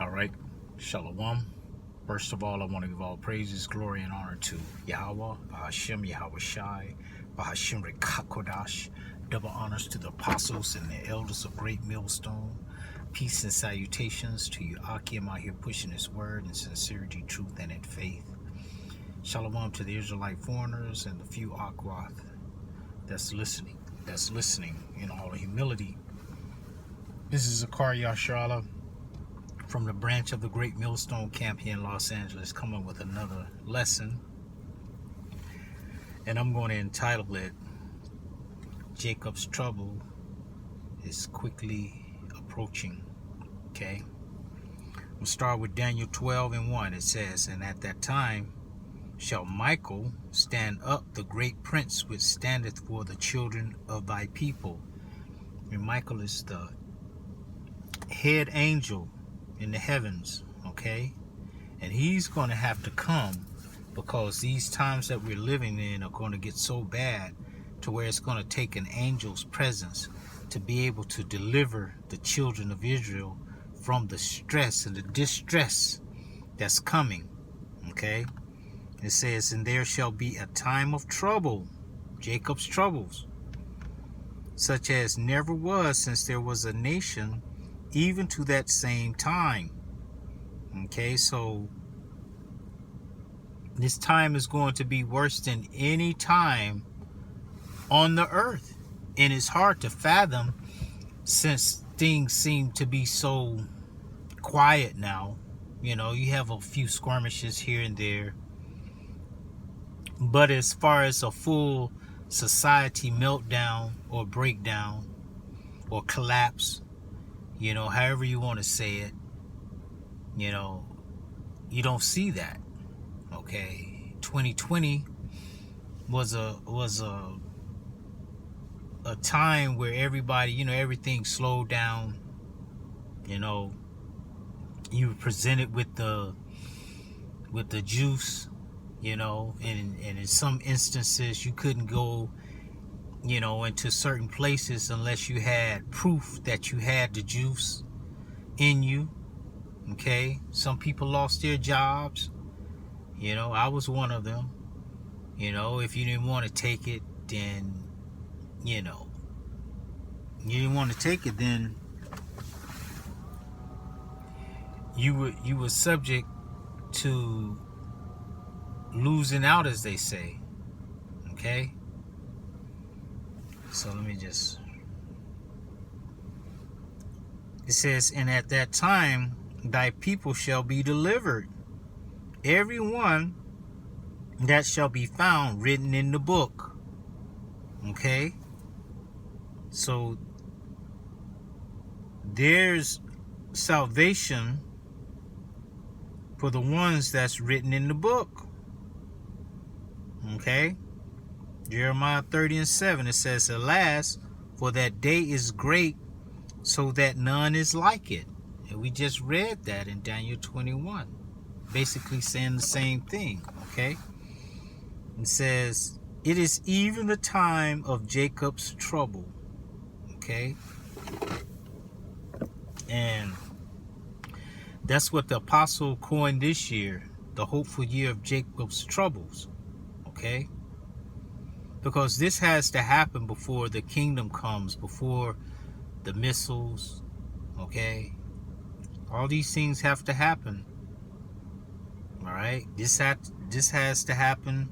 All right, Shalom. First of all, I want to give all praises, glory, and honor to YAHAWAH, Bahashem, Yahawashi, Bahashem Rawchaa Qadash. Double honors to the apostles and the elders of Great Millstone. Peace and salutations to you, Akim, out here pushing his word in sincerity, truth, and in faith. Shalom to the Israelite foreigners and the few Akwath that's listening in all the humility. This is Zakar Yasharallah from the branch of the Great Millstone Camp here in Los Angeles, coming with another lesson. And I'm going to entitle it, Jacob's Trouble is Quickly Approaching. Okay? We'll start with Daniel 12:1. It says, "And at that time shall Michael stand up, the great prince which standeth for the children of thy people." And Michael is the head angel in the heavens, okay? And he's going to have to come, because these times that we're living in are going to get so bad to where it's going to take an angel's presence to be able to deliver the children of Israel from the stress and the distress that's coming, okay? It says, "And there shall be a time of trouble," Jacob's troubles, "such as never was since there was a nation, even to that same time." Okay, so this time is going to be worse than any time on the earth. And it's hard to fathom, since things seem to be so quiet now. You know, you have a few skirmishes here and there, but as far as a full society meltdown or breakdown or collapse, you know, however you want to say it, you know, you don't see that. Okay, 2020 was a time where everybody, you know, everything slowed down. You know, you were presented with the juice, you know, and in some instances you couldn't go, you know, into certain places unless you had proof that you had the juice in you. Okay, some people lost their jobs. You know, I was one of them. You know, if you didn't want to take it, then, you know, you didn't want to take it, then you were subject to losing out, as they say. Okay, so let me just, it says, "And at that time thy people shall be delivered, every one that shall be found written in the book." Okay, so there's salvation for the ones that's written in the book. Okay, Jeremiah 30:7, it says, "Alas, for that day is great, so that none is like it." And we just read that in Daniel 21, basically saying the same thing. Okay, it says, "It is even the time of Jacob's trouble." Okay, and that's what the apostle coined this year, the hopeful year of Jacob's troubles. Okay, because this has to happen before the kingdom comes, before the missiles. Okay, all these things have to happen. All right, this has to happen.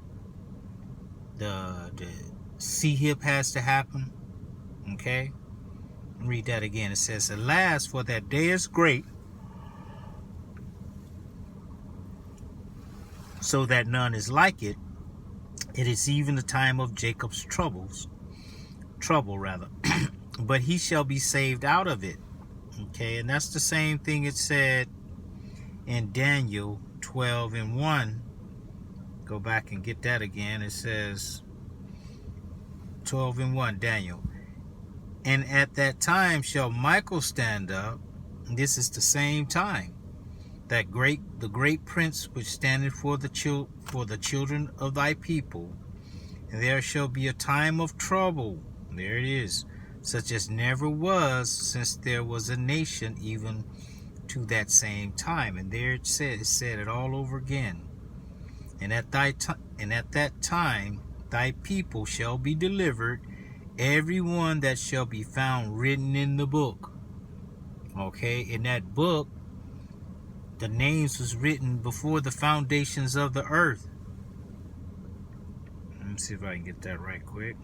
The C-hip has to happen. Okay, read that again. It says, "Alas, for that day is great, so that none is like it. It is even the time of Jacob's trouble, but he shall be saved out of it." Okay, and that's the same thing it said in Daniel 12:1. Go back and get that again. It says 12:1, Daniel. "And at that time shall Michael stand up." And this is the same time, the great prince which standeth for the children of thy people. "And there shall be a time of trouble," there it is, "such as never was since there was a nation, even to that same time. And there it said it all over again. And at that time thy people shall be delivered, every one that shall be found written in the book. Okay, in that book, the names was written before the foundations of the earth. Let me see if I can get that right quick.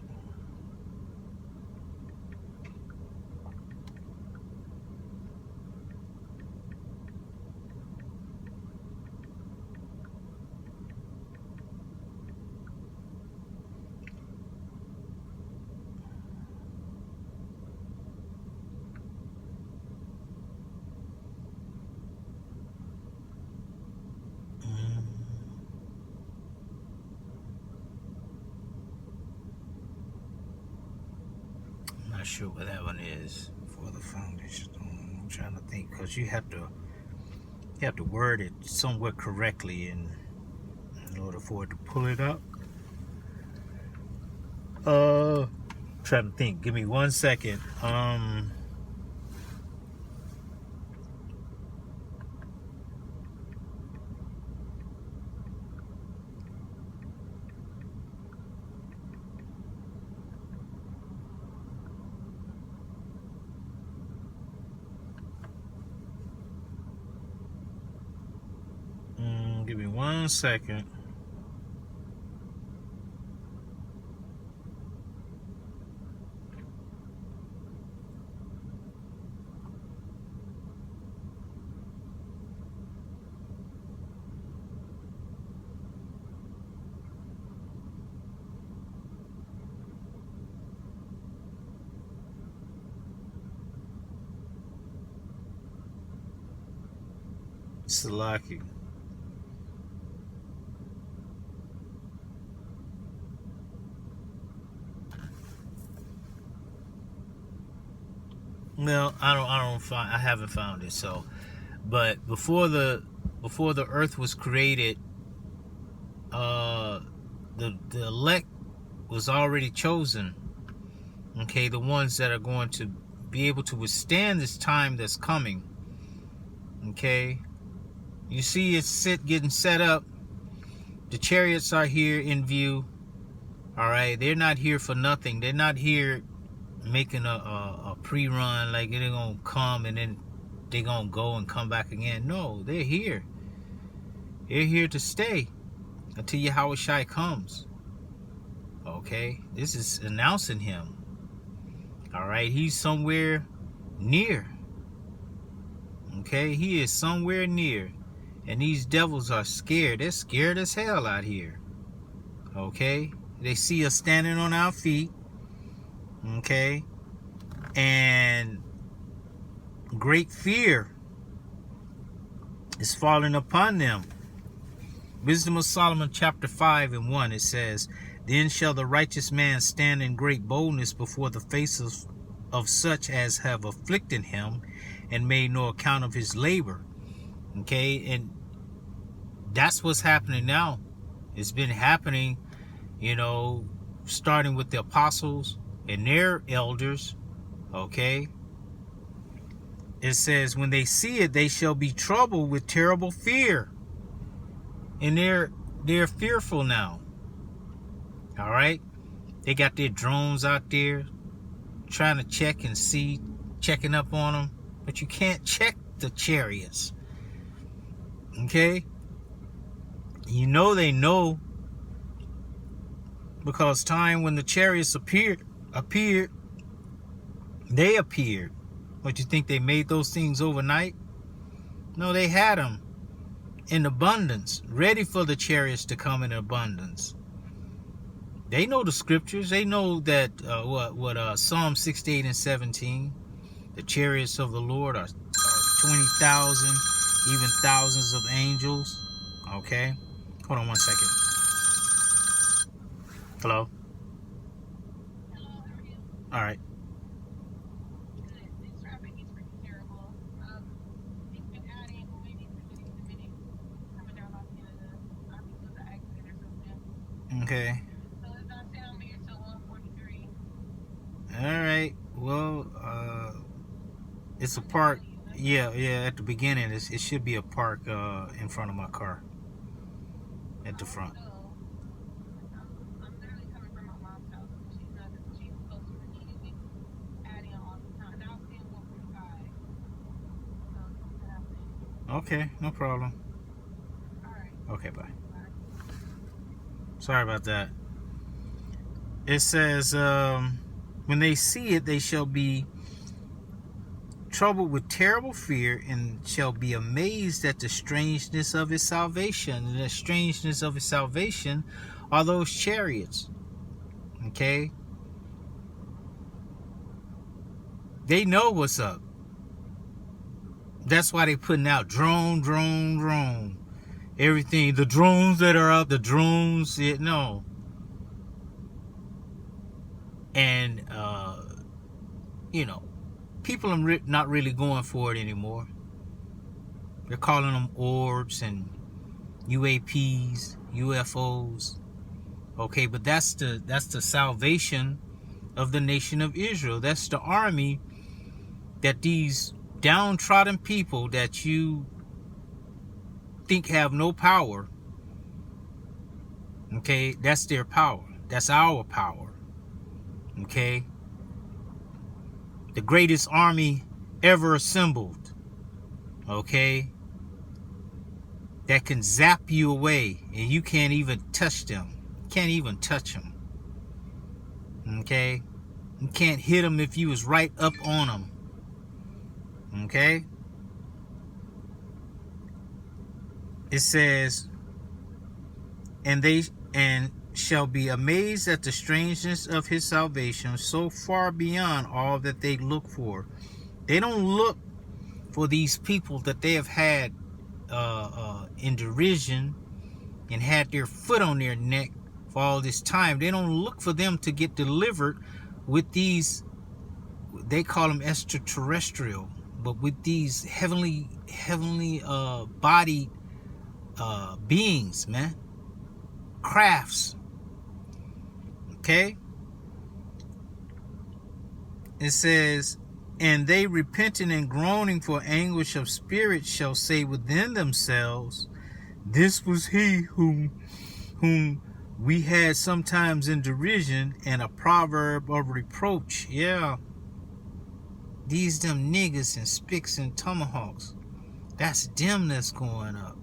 Not sure what that one is for the foundation. I'm trying to think, because you have to word it somewhat correctly in order for it to pull it up. Trying to think. Give me 1 second. Give me 1 second. Salaki. No, I haven't found it. So, but before the earth was created, the elect was already chosen. Okay, the ones that are going to be able to withstand this time that's coming. Okay, you see it's getting set up. The chariots are here in view. All right, they're not here for nothing. They're not here making a pre-run like they're gonna come and then they're gonna go and come back again. No, they're here. They're here to stay until Yahawashi comes. Okay, this is announcing him. All right, he's somewhere near. Okay, he is somewhere near, and these devils are scared. They're scared as hell out here. Okay, they see us standing on our feet. Okay, and great fear is falling upon them. Wisdom of Solomon chapter 5 and 1, it says, then shall the righteous man stand in great boldness before the faces of such as have afflicted him and made no account of his labor. Okay, and that's what's happening now. It's been happening, starting with the apostles and their elders. Okay, it says, when they see it, they shall be troubled with terrible fear. And they're fearful now. All right, they got their drones out there trying to check and see, checking up on them, but you can't check the chariots. Okay, they know, because time when the chariots appeared, they appeared. What, you think they made those things overnight? No, they had them in abundance, ready for the chariots to come in abundance. They know the scriptures. They know that Psalm 68 and 17, the chariots of the Lord are 20,000, even thousands of angels. Okay, hold on 1 second. Hello. All right. Okay. All right. Well, it's a part. Yeah, at the beginning, it should be a park in front of my car. At the front. Okay, no problem. Okay, bye. Sorry about that. It says, when they see it, they shall be troubled with terrible fear and shall be amazed at the strangeness of his salvation. And the strangeness of his salvation are those chariots. Okay? They know what's up. That's why they putting out drone. Everything. The drones that are out, the drones, no. And, people are not really going for it anymore. They're calling them orbs and UAPs, UFOs. Okay, but that's the salvation of the nation of Israel. That's the army that these downtrodden people that you think have no power. Okay, that's their power. That's our power. Okay? The greatest army ever assembled. Okay? That can zap you away and you can't even touch them. Can't even touch them. Okay? You can't hit them if you was right up on them. Okay? It says, and shall be amazed at the strangeness of his salvation, so far beyond all that they look for. They don't look for these people that they have had in derision and had their foot on their neck for all this time. They don't look for them to get delivered with these, they call them extraterrestrial, but with these heavenly bodied beings, man. Crafts. Okay? It says, and they repenting and groaning for anguish of spirit shall say within themselves, this was he whom we had sometimes in derision and a proverb of reproach. Yeah. These them niggas and spicks and tomahawks. That's them that's going up.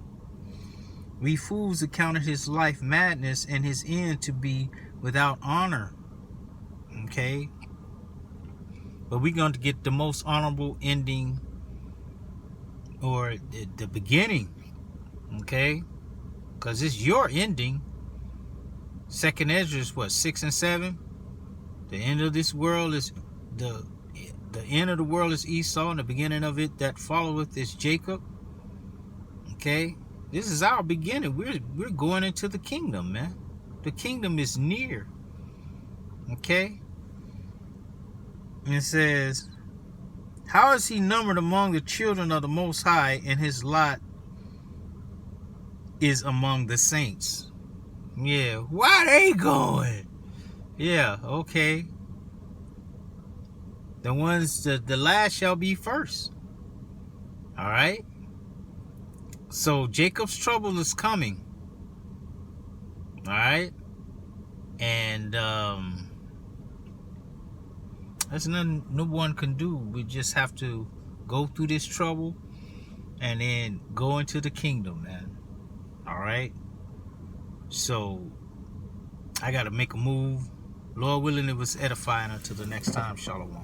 We fools accounted his life madness and his end to be without honor. Okay? But we're going to get the most honorable ending, or the beginning. Okay? Because it's your ending. Second Ezra is what, 6 and 7? The end of this world is the end of the world is Esau, and the beginning of it that followeth is Jacob. Okay? This is our beginning. We're going into the kingdom, man. The kingdom is near. Okay? And it says, how is he numbered among the children of the Most High, and his lot is among the saints? Yeah. Why they going? Yeah, okay. The ones, the last shall be first. All right? So Jacob's trouble is coming. All right? And there's nothing no one can do. We just have to go through this trouble and then go into the kingdom, man. All right? So I got to make a move. Lord willing, it was edifying. Until the next time, shalom.